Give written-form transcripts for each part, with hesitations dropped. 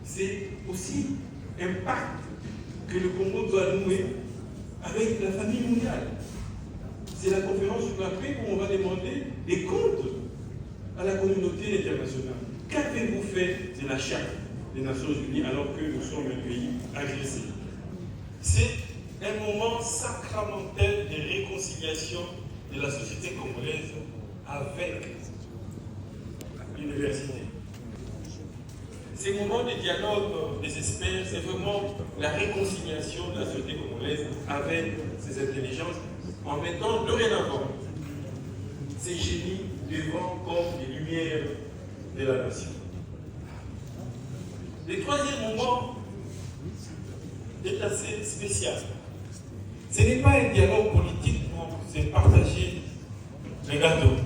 c'est aussi un pacte que le Congo doit nouer avec la famille mondiale. C'est la conférence sur la paix où on va demander des comptes à la communauté internationale. Qu'avez-vous fait de la Charte des Nations Unies alors que nous sommes un pays agressé? C'est un moment sacramentel de réconciliation de la société congolaise avec l'université. Ces moments de dialogue des experts, c'est vraiment la réconciliation de la société congolaise avec ses intelligences, en mettant dorénavant ces génies devant comme les lumières de la nation. Le troisième moment est assez spécial. Ce n'est pas un dialogue politique pour se partager les gâteaux.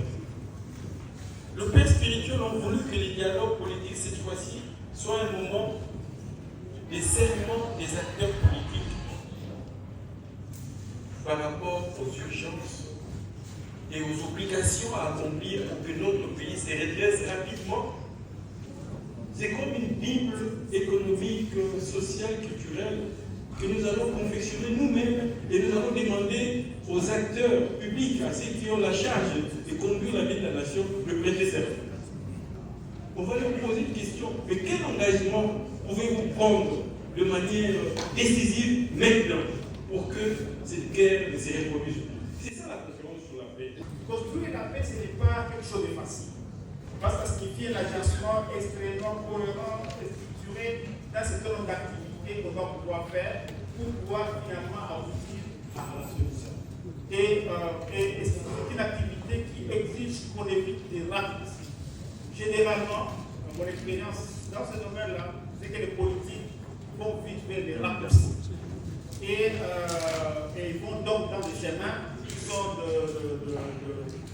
Le père spirituel a voulu que les dialogues politiques cette fois-ci soient un moment de serment des acteurs politiques par rapport aux urgences et aux obligations à accomplir pour que notre pays se redresse rapidement. C'est comme une Bible économique, sociale, culturelle que nous allons confectionner nous-mêmes et nous allons demander aux acteurs publics, à ceux qui ont la charge de conduire la vie de la nation, de prêter serment. On va leur poser une question, mais quel engagement pouvez-vous prendre de manière décisive maintenant pour que cette guerre ne se reproduise plus? C'est ça la conférence sur la paix. Construire la paix, ce n'est pas quelque chose de facile. Parce que ça signifie un agencement extrêmement cohérent et structuré dans un certain nombre d'activités qu'on va pouvoir faire pour pouvoir finalement aboutir à la solution. Et c'est une activité qui exige qu'on évite des ratés. Généralement, dans mon expérience dans ce domaine-là, c'est que les politiques vont vite vers des raccourcis. Et ils vont donc dans des chemins qui sont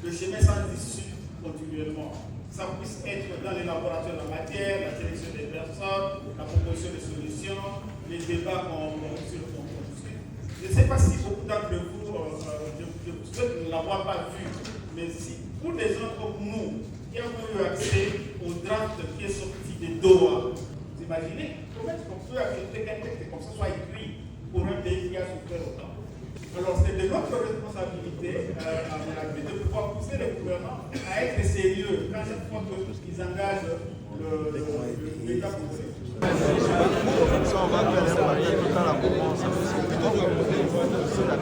de chemins sans issue continuellement. Ça puisse être dans les laboratoires de la matière, la sélection des personnes, la proposition de solutions, les débats qu'on construit. Je ne sais pas si beaucoup d'entre vous, je souhaite ne l'avoir pas vu, mais si pour des gens comme nous, qui avons eu accès au draft qui est sorti de Doha, vous imaginez comment est-ce qu'on peut accepter qu'un texte comme ça soit écrit pour un pays qui a souffert autant? Alors c'est de notre responsabilité, à mon avis, de pouvoir pousser les gouvernements à être sérieux quand chaque fois qu'ils engagent l'État congolais. Ça, on va faire un paquet tout à la commence. C'est la